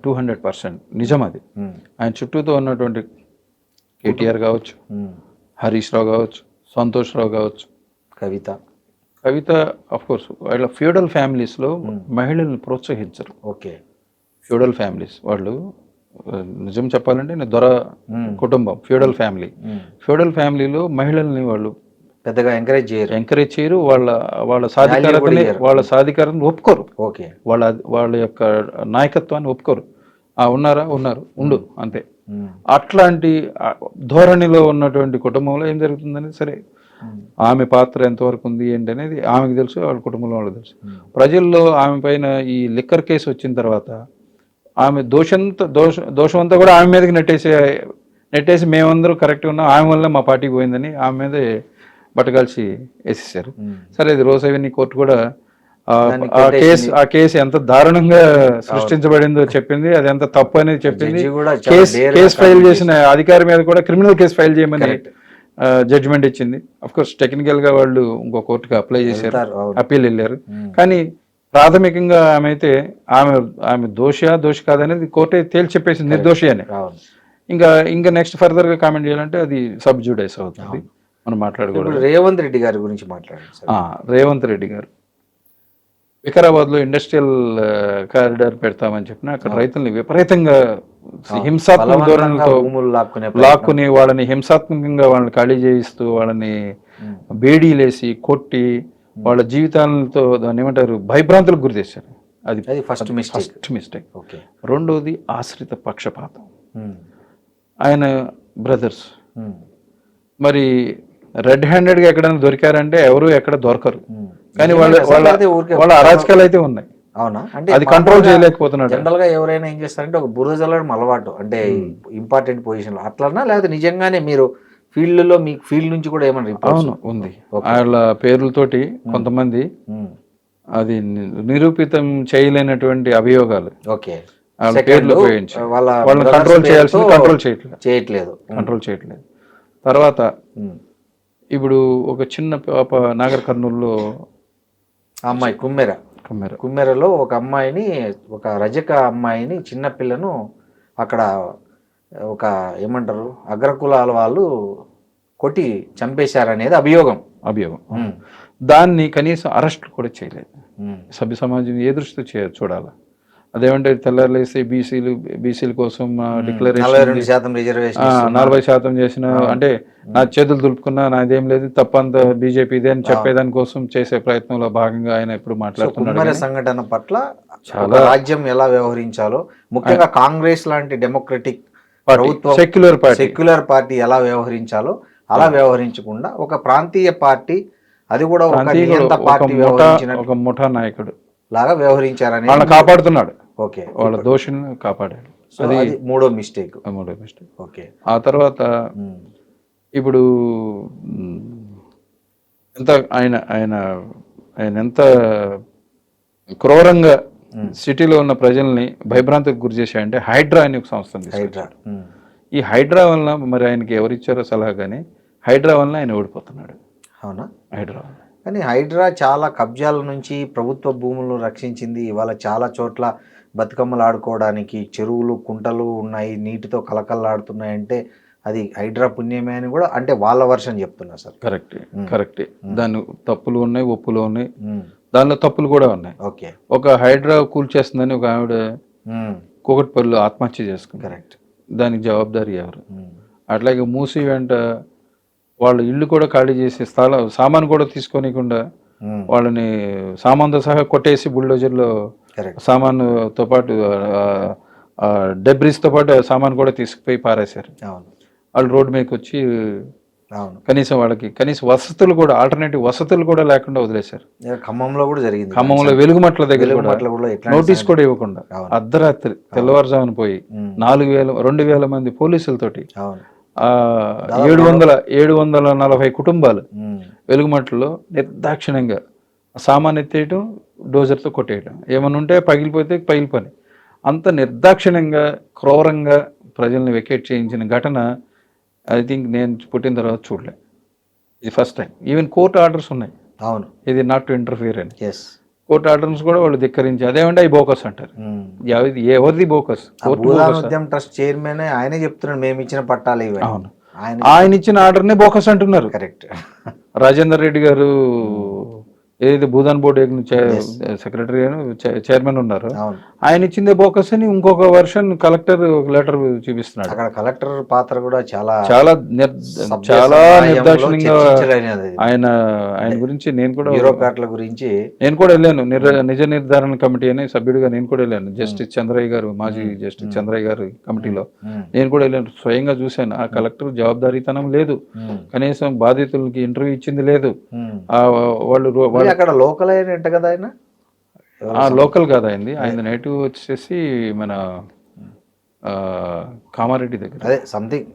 200% నిజం అది. ఆయన చుట్టూతో ఉన్నటువంటి కేటీఆర్ కావచ్చు, హరీష్ రావు కావచ్చు, సంతోష్ రావు కావచ్చు, కవిత ఆఫ్ కోర్స్, వాళ్ళ ఫ్యూడల్ ఫ్యామిలీస్లో మహిళల్ని ప్రోత్సహించరు. ఓకే, ఫ్యూడల్ ఫ్యామిలీస్ వాళ్ళు నిజం చెప్పాలంటే దొర కుటుంబం ఫ్యూడల్ ఫ్యామిలీలో మహిళల్ని వాళ్ళు పెద్దగా ఎంకరేజ్ చేయరు. వాళ్ళ సాధికారతని ఒప్పుకోరు. ఓకే, వాళ్ళ యొక్క నాయకత్వాన్ని ఒప్పుకోరు. ఉన్నారు ఉండు అంతే. అట్లాంటి ధోరణిలో ఉన్నటువంటి కుటుంబంలో ఏం జరుగుతుందని సరే ఆమె పాత్ర ఎంతవరకు ఉంది ఏంటి అనేది ఆమెకు తెలుసు, వాళ్ళ కుటుంబంలో వాళ్ళకి తెలుసు. ప్రజల్లో ఆమె పైన ఈ లిక్కర్ కేసు వచ్చిన తర్వాత ఆమె దోషమంతా కూడా ఆమె మీదకి నెట్టేసి మేమందరూ కరెక్ట్గా ఉన్నాం, ఆమె వల్ల మా పార్టీ పోయిందని ఆమె మీదే బట్టగాల్చి వేసేసారు. సరే, ఇది రోజ్ అవెన్యూ కోర్టు కూడా ఆ కేసు ఎంత దారుణంగా సృష్టించబడిందో చెప్పింది, అది ఎంత తప్పు అనేది చెప్పింది. కేసు ఫైల్ చేసిన అధికారి మీద కూడా క్రిమినల్ కేసు ఫైల్ చేయమని జడ్జిమెంట్ ఇచ్చింది. అఫ్ కోర్స్ టెక్నికల్ గా వాళ్ళు ఇంకో కోర్టుకి అప్లై చేశారు, అప్పీల్ వెళ్ళారు. కానీ ప్రాథమికంగా ఆమె దోషి కాదనేది కోర్టే తేల్చి చెప్పేసింది, నిర్దోషి అని. ఇంకా నెక్స్ట్ ఫర్దర్ గా కామెంట్ చేయాలంటే అది సబ్ జుడైస్ అవుతుంది. మనం మాట్లాడుకోవాలి. రేవంత్ రెడ్డి గారి గురించి రేవంత్ రెడ్డి గారు వికారాబాద్ లో ఇండస్ట్రియల్ కారిడార్ పెడతామని చెప్పిన అక్కడ రైతుల్ని విపరీతంగా హింసాత్మక ధోరణితో లాక్కుని వాళ్ళని హింసాత్మకంగా వాళ్ళని ఖాళీ చేయిస్తూ వాళ్ళని బేడీలేసి కొట్టి వాళ్ళ జీవితాలతో దాన్ని ఏమంటారు భయభ్రాంతులకు గురి చేశారు. అది ఫస్ట్ మిస్టేక్. రెండోది ఆశ్రిత పక్షపాతం. ఆయన బ్రదర్స్ మరి రెడ్ హ్యాండెడ్గా ఎక్కడైనా దొరికారంటే ఎవరు ఎక్కడ దొరకరు, కానీ వాళ్ళ అరాచకాలు అయితే ఉన్నాయి. అవునా? అంటే అది కంట్రోల్ చేయలేకపోతున్నాడు. జనరల్ గా ఎవరైనా ఏం చేస్తారంటే ఒక బురద జల్లడం అలవాటు, అంటే ఇంపార్టెంట్ పొజిషన్ లో అట్లనా, లేకపోతే నిజంగానే మీరు ఫీల్డ్ లో మీ ఫీల్డ్ నుంచి కూడా ఏమన్నా? అవును, ఉంది. వాళ్ళ పేర్లతోటి కొంతమంది అది నిరూపితం చేయలేనటువంటి అభియోగాలు. ఓకే, పేర్లు ఉపయోగించి వాళ్ళని కంట్రోల్ చేయట్లేదు. తర్వాత ఇప్పుడు ఒక చిన్న పాప నాగర్ కర్నూలులో ఆ అమ్మాయి కుమ్మెర కమ్మారు. కుమ్మెరలో ఒక అమ్మాయిని, ఒక రజక అమ్మాయిని, చిన్న పిల్లను అక్కడ ఒక ఏమంటారు అగ్రకులాల వాళ్ళు కొట్టి చంపేశారనేది అభియోగం. దాన్ని కనీసం అరెస్ట్ కూడా చేయలేదు. ఉమ్, సభ్య సమాజం ఏ దృష్టితో చూడాలి. అదేమంటే తెల్లారులేసి బీసీల కోసం 42% రిజర్వేషన్ 40% చేసిన అంటే నా చేతులు దులుపుకున్నా నాదేం లేదు తప్పంత బీజేపీ ఇదే అని చెప్పేదాని కోసం చేసే ప్రయత్నంలో భాగంగా ఆయన ఇప్పుడు మాట్లాడుతున్నాడు. కుమ్మర సంఘటన పట్ల చాలా రాజ్యం ఎలా వ్యవహరించాలో, ముఖ్యంగా కాంగ్రెస్ లాంటి డెమోక్రటిక్ ప్రభుత్వం, సెక్యులర్ పార్టీ ఎలా వ్యవహరించాలో అలా వ్యవహరించకుండా ఒక ప్రాంతీయ పార్టీ, అది కూడా ఒక నియంత పార్టీ ఒక ముఠా నాయకుడు లాగా వ్యవహరించారని వాళ్ళని కాపాడుతున్నాడు. ఓకే, వాళ్ళ దోషులను కాపాడాడు. అది మూడో మిస్టేక్. ఓకే, ఆ తర్వాత ఇప్పుడు ఎంత ఆయన ఆయన ఆయన ఎంత క్రూరంగా సిటీలో ఉన్న ప్రజల్ని భయభ్రాంతికి గురి చేశాయంటే హైడ్రా అని ఒక సంస్థ తీసుకొచ్చాడు. ఈ హైడ్రా వలన మరి ఆయనకి ఎవరిచ్చారో సలహా కానీ హైడ్రా వలన ఆయన ఓడిపోతున్నాడు. అవునా? హైడ్రా కానీ హైడ్రా చాలా కబ్జాల నుంచి ప్రభుత్వ భూములను రక్షించింది. ఇవాళ చాలా చోట్ల బతుకమ్మలు ఆడుకోవడానికి చెరువులు, కుంటలు ఉన్నాయి, నీటితో కలకల్లాడుతున్నాయంటే అది హైడ్రా పుణ్యమే అని కూడా అంటే వాళ్ళ వర్షన్ చెప్తున్నా సార్. కరెక్టే. దాని తప్పులు ఉన్నాయి, ఒప్పులు ఉన్నాయి, దానిలో తప్పులు కూడా ఉన్నాయి. ఓకే, ఒక హైడ్రా కూల్చేస్తుందని ఒక ఆవిడ కూకట్పల్లిలో ఆత్మహత్య చేసుకుంది. కరెక్ట్. దానికి జవాబుదారీ ఎవరు? అట్లాగే మూసి వెంట వాళ్ళు ఇల్లు కూడా ఖాళీ చేసి సామాను కూడా తీసుకోనికుండా వాళ్ళని సామాన్తో సహా కొట్టేసి బుల్డోజర్లో సామాన్తో పాటు డెబ్రిస్తో పాటు సామాన్ కూడా తీసుకుపోయి పారేశారు. వాళ్ళు రోడ్డు మీదకి వచ్చి కనీసం వసతులు కూడా, ఆల్టర్నేటివ్ వసతులు కూడా లేకుండా వదిలేశారు. ఖమ్మంలో కూడా జరిగింది. ఖమ్మంలో వెలుగుమట్ల దగ్గర నోటీస్ కూడా ఇవ్వకుండా అర్ధరాత్రి తెల్లవారుజామున పోయి 2,000 మంది పోలీసులతోటి 740 కుటుంబాలు వెలుగుమట్లలో నిర్దాక్షిణ్యంగా సామాన్ ఎత్తేయటం, డోజర్తో కొట్టేయటం, ఏమన్నా ఉంటే పగిలిపోతే పగిలిపోయి అంత నిర్దాక్షిణ్యంగా క్రూరంగా ప్రజల్ని వెకేట్ చేయించిన ఘటన ఐ థింక్ నేను పుట్టిన తర్వాత చూడలే. ఇది first time. Even court orders ఉన్నాయి. అవును, ఇది నాట్ టు ఇంటర్ఫియర్ అని. కోర్టు ఆర్డర్స్ కూడా వాళ్ళు ధిక్కరించి అదేమంటే అవి బోకస్ అంటారు. ఎవరిది బోకస్? ట్రస్ట్ చైర్మన్ ఆయనే చెప్తున్నాడు మేము ఇచ్చిన పట్టాలు ఇవి. అవును, ఆయన ఇచ్చిన ఆర్డర్నే బోకస్ అంటున్నారు. కరెక్ట్. రాజేందర్ రెడ్డి గారు ఏదైతే భూదాన్ బోర్డు సెక్రటరీ చైర్మన్ ఉన్నారు, ఆయన ఇచ్చిందే బోకస్ అని ఇంకొక వర్షన్ కలెక్టర్ లెటర్ చూపిస్తున్నాడు. అక్కడ కలెక్టర్ పాత్ర కూడా చాలా చాలా నిర్దాక్షిణ్యంగా ఆయన గురించి నేను కూడా బ్యూరోక్రాట్ల గురించి నేను కూడా వెళ్ళాను. నిజ నిర్ధారణ కమిటీ అనే సభ్యుడిగా నేను కూడా వెళ్ళాను. జస్టిస్ చంద్రయ్య గారు, మాజీ జస్టిస్ చంద్రయ్య గారు కమిటీలో నేను కూడా వెళ్ళాను. స్వయంగా చూశాను. ఆ కలెక్టర్ జవాబుదారీతనం లేదు, కనీసం బాధితులకి ఇంటర్వ్యూ ఇచ్చింది లేదు. వాళ్ళు అక్కడ లోకల్ అయినట్టు కదా ఆయన? లోకల్ కాదు ఆయనది, ఆయన నేటివ్ వచ్చేసి మన కామారెడ్డి దగ్గర. అదే సంథింగ్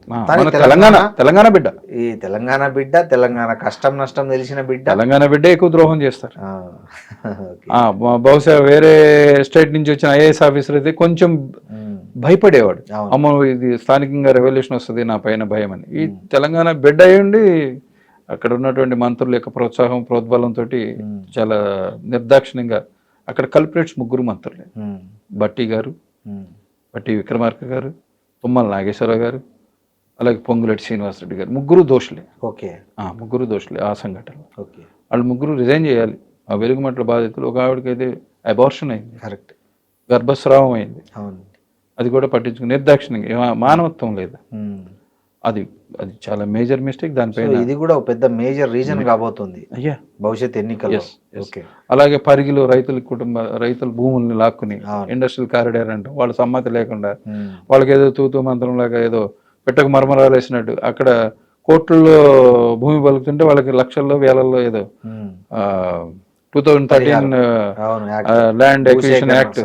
తెలంగాణ బిడ్డ. ఈ తెలంగాణ బిడ్డ, తెలంగాణ కష్టం నష్టం తెలిసిన బిడ్డ, తెలంగాణ బిడ్డ ఎక్కువ ద్రోహం చేస్తారు. బహుశా వేరే స్టేట్ నుంచి వచ్చిన ఐఏఎస్ ఆఫీసర్ అయితే కొంచెం భయపడేవాడు. అమ్మ ఇది స్థానికంగా రెవల్యూషన్ వస్తుంది నా పైన భయం అని. ఈ తెలంగాణ బిడ్డ అయ్యండి అక్కడ ఉన్నటువంటి మంత్రుల యొక్క ప్రోత్సాహం, ప్రోద్బలంతో చాలా నిర్దాక్షిణ్యంగా అక్కడ కల్పరేట్స్ 3 మంత్రులే. బట్టి గారు, బట్టి విక్రమార్క గారు, తుమ్మల నాగేశ్వరరావు గారు, అలాగే పొంగులేటి శ్రీనివాసరెడ్డి గారు, 3 దోషులే. ఓకే, 3 దోషులే ఆ సంఘటన. వాళ్ళు 3 రిజైన్ చేయాలి. ఆ వెలుగుమట్ల బాధితులు ఒక ఆవిడకైతే అబార్షన్ అయింది. కరెక్ట్. గర్భస్రావం అయింది. అది కూడా పట్టించుకుని నిర్దాక్షిణ్యంగా, మానవత్వం లేదు. అది చాలా మేజర్ మిస్టేక్. దానిపైన ఇది కూడా పెద్ద మేజర్ రీజన్ కాబోతుంది భవిష్యత్ ఎన్నికల్లో. అలాగే పరిగిలో రైతుల భూముల్ని లాక్కుని ఇండస్ట్రియల్ కారిడార్ అంటే వాళ్ళ సమ్మతి లేకుండా వాళ్ళకి ఏదో తూతూ మంత్రం లాగా ఏదో పెట్టకు మరమరాలు వేసినట్టు అక్కడ కోట్లలో భూమి పలుకుతుంటే వాళ్ళకి లక్షల్లో వేలల్లో ఏదో 2013 ల్యాండ్ ఎక్విజిషన్ యాక్ట్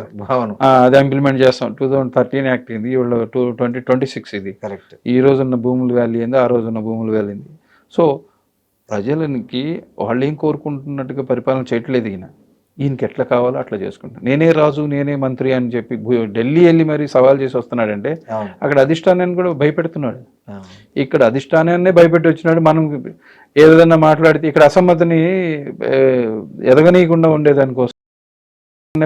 అది ఇంప్లిమెంట్ చేస్తాం. 2013 యాక్ట్ ఇది, ఇవాళ 2026 ఇది. ఈ రోజున్న భూముల వాల్యూ ఏంది, ఆ రోజున్న భూముల వాల్యూ ఏంది. సో ప్రజలకి వాళ్ళు ఏం కోరుకుంటున్నట్టుగా పరిపాలన చేయట్లేదు. ఈయనకి ఎట్లా కావాలో అట్లా చేసుకుంటాను. నేనే రాజు, నేనే మంత్రి అని చెప్పి ఢిల్లీ వెళ్ళి మరి సవాల్ చేసి వస్తున్నాడంటే అక్కడ అధిష్టానాన్ని కూడా భయపెడుతున్నాడు. ఇక్కడ అధిష్టానాన్నే భయపెట్టి వచ్చినాడు. మనం ఏదైనా మాట్లాడితే ఇక్కడ అసమ్మతిని ఏ, ఎదగనీయకుండా ఉండేదానికోసం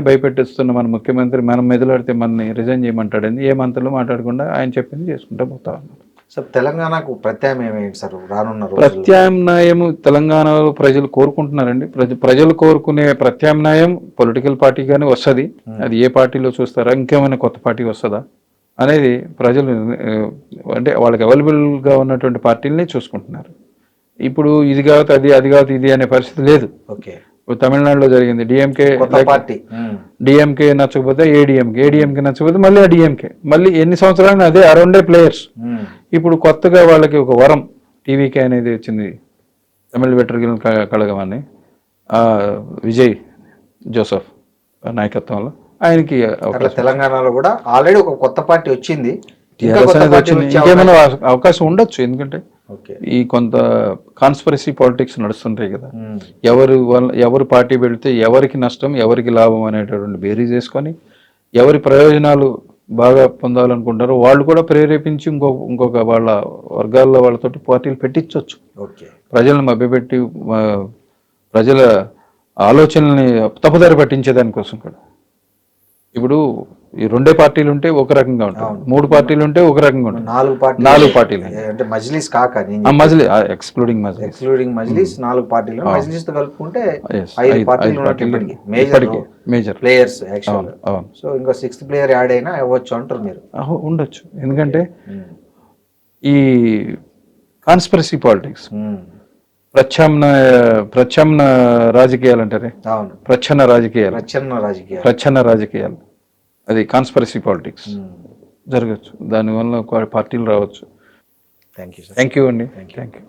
భయపెట్టిస్తున్న మన ముఖ్యమంత్రి మనం మెదలాడితే మనని రిజైన్ చేయమంటాడని ఏ మంత్రులు మాట్లాడకుండా ఆయన చెప్పింది చేసుకుంటూ పోతా ఉన్నారు. సార్ తెలంగాణకు ప్రత్యామ్నాయం ఏంటి సార్ రానున్న రోజుల్లో? ప్రత్యామ్నాయం తెలంగాణలో ప్రజలు కోరుకుంటున్నారండి. ప్రజలు కోరుకునే ప్రత్యామ్నాయం పొలిటికల్ పార్టీ కానీ వస్తుంది. అది ఏ పార్టీలో చూస్తారా, ఇంకేమైనా కొత్త పార్టీ వస్తుందా అనేది ప్రజలు అంటే వాళ్ళకి అవైలబుల్గా ఉన్నటువంటి పార్టీలనే చూసుకుంటున్నారు. ఇప్పుడు ఇది కాదు అది, అది కాదు ఇది అనే పరిస్థితి లేదు. ఓకే, ఇప్పుడు తమిళనాడులో జరిగింది డిఎంకే కొత్త పార్టీ. డిఎంకే నచ్చకపోతే ఏడీఎంకే నచ్చకపోతే మళ్ళీ ఆ డిఎంకే మళ్ళీ ఎన్ని సంవత్సరాలు అదే అరౌండే ప్లేయర్స్. ఇప్పుడు కొత్తగా వాళ్ళకి ఒక వరం టీవీకే అనేది వచ్చింది, తమిళ వెటర్గిల్ కళగం అని విజయ్ జోసెఫ్ నాయకత్వంలో ఆయనకి అట్లా తెలంగాణలో కూడా ఆల్రెడీ ఒక కొత్త పార్టీ వచ్చింది, ఇంకేమైనా అవకాశం ఉండొచ్చు. ఎందుకంటే ఓకే, ఈ కొంత కాన్స్పిరసీ పాలిటిక్స్ నడుస్తుంటాయి కదా, ఎవరు పార్టీ పెడితే ఎవరికి నష్టం ఎవరికి లాభం అనేటటువంటి బేరీ చేసుకొని ఎవరి ప్రయోజనాలు బాగా పొందాలనుకుంటారో వాళ్ళు కూడా ప్రేరేపించి ఇంకొక వాళ్ళ వర్గాల్లో వాళ్ళతోటి పార్టీలు పెట్టించవచ్చు. ఓకే, ప్రజలను మభ్యపెట్టి ప్రజల ఆలోచనల్ని తప్పుదారి పట్టించేదానికోసం కూడా. ఇప్పుడు ఈ రెండే పార్టీలు ఉంటే ఒక రకంగా ఉంటాయి, మూడు పార్టీలు ఉంటే ఒక రకంగా ఉంటాయి, నాలుగు పార్టీలు అంటే మజ్లిస్ కాక ఎక్స్క్లూడింగ్ మజ్లిస్ 4 పార్టీలు, మజ్లిస్ తో కలుపుకుంటే 5 ఐదు పార్టీలు పార్టీలు మేజర్ ప్లేయర్స్ యాక్చువల్. సో ఇంకా 6th ప్లేయర్ యాడ్ అయినా అవ్వచ్చు అంటారు మీరు? ఉండొచ్చు. ఎందుకంటే ఈ కాన్స్పిరసీ పాలిటిక్స్ ప్రత్యామ్నాయ రాజకీయాలు అంటారే, ప్రచ్ఛన్న రాజకీయాలు అది కాన్స్పిరసీ పాలిటిక్స్ జరగచ్చు. దానివల్ల పార్టీలు రావచ్చు. థ్యాంక్ యూ థ్యాంక్ యూ అండి. Thank you.